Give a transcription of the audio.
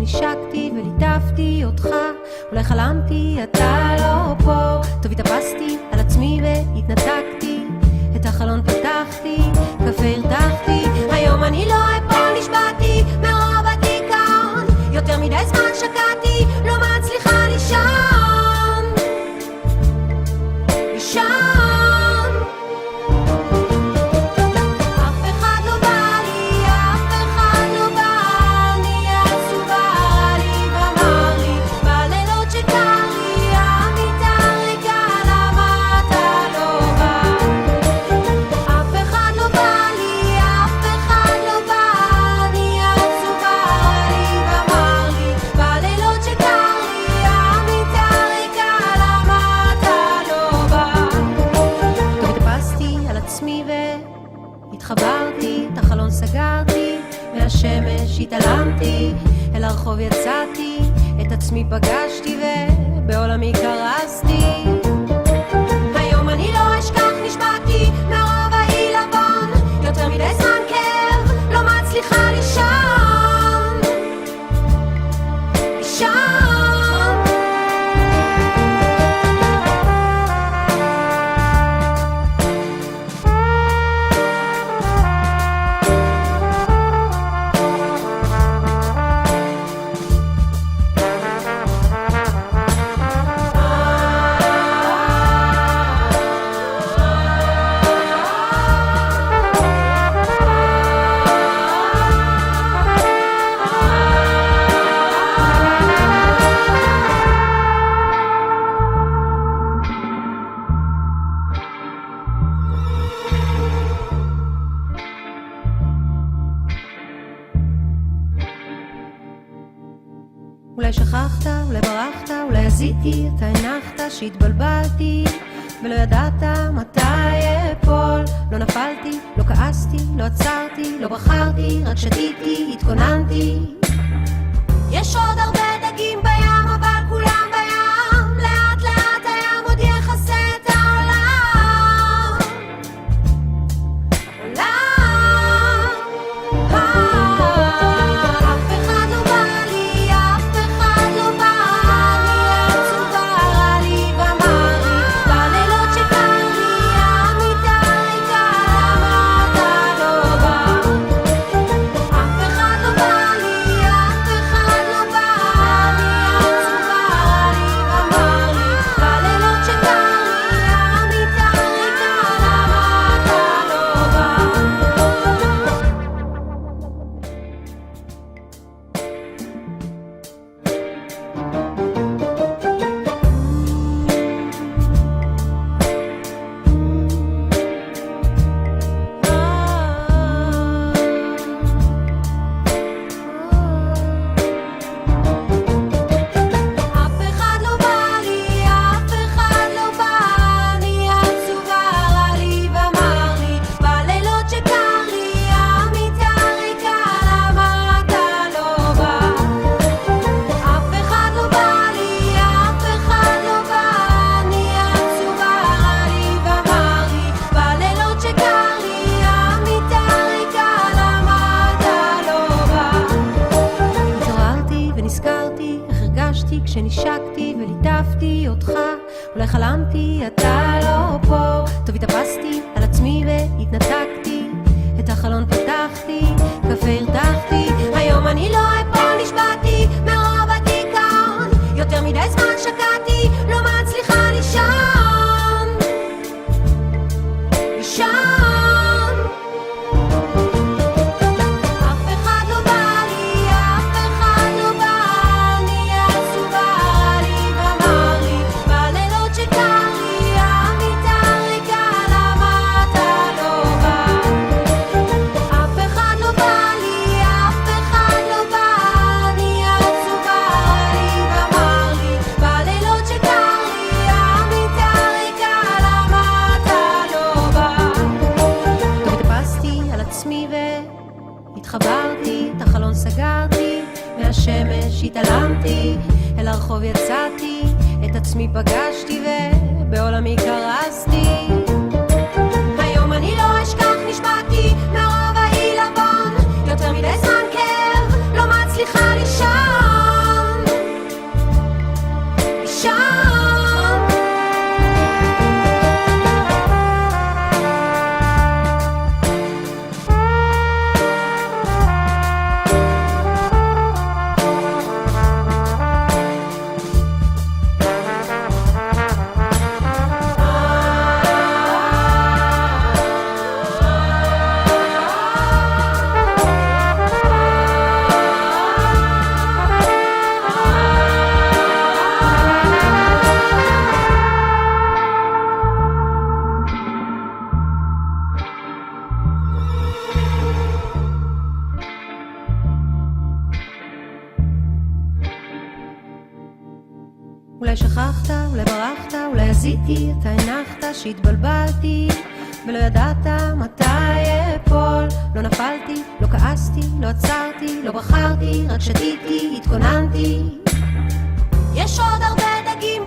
כשנשקתי וליטפתי אותך, אולי חלמתי אתה לא פה. טוב התאפסתי על עצמי והתנתקתי, את החלון פתחתי, קפה הרתחתי, היום אני לא אפול, נשבעתי מרוב הדיכאון, יותר מדי זמן שקעתי, לא מצליחה לישון, לישון. התחברתי, את החלון סגרתי, מהשמש התעלמתי, אל הרחוב יצאתי, את עצמי פגשתי ובעולמי קרסתי. היום אני לא אשכח, נשבעתי מרוב העילבון, יותר מדי זמן כאב, לא מצליחה לישון, לישון. אולי שכחת, אולי ברחת, אולי עשיתי, אתה הנחת שהתבלבלתי ולא ידעת מתי אפול. לא נפלתי, לא כעסתי, לא עצרתי, לא בחרתי, רק שתיתי, התכוננתי. יש עוד הרבה דגים בים, אבל כולם בים, לאט לאט הים עוד יחסה את העולם, עולם. כשנשקתי וליטפתי אותך, אולי חלמתי אתה לא פה. טוב התאפסתי על עצמי והתנתקתי, את החלון פתחתי, קפה הרתחתי, היום אני לא אפול, נשבעתי מרוב הדיכאון, יותר מדי זמן שקעתי, לא מצליחה לישון, לישון. התחברתי, את החלון סגרתי, מהשמש התעלמתי, אל הרחוב יצאתי, את עצמי פגשתי ובעולמי קרסתי. היום אני לא אשכח, נשבעתי מרוב העילבון, יותר מדי זמן כאב, לא מצליחה לישון. זיהיתי, אתה הנחת שהתבלבלתי ולא ידעת מתי אפול. לא נפלתי, לא כעסתי, לא עצרתי, לא בחרתי, רק שתיתי, התכוננתי. יש עוד הרבה דגים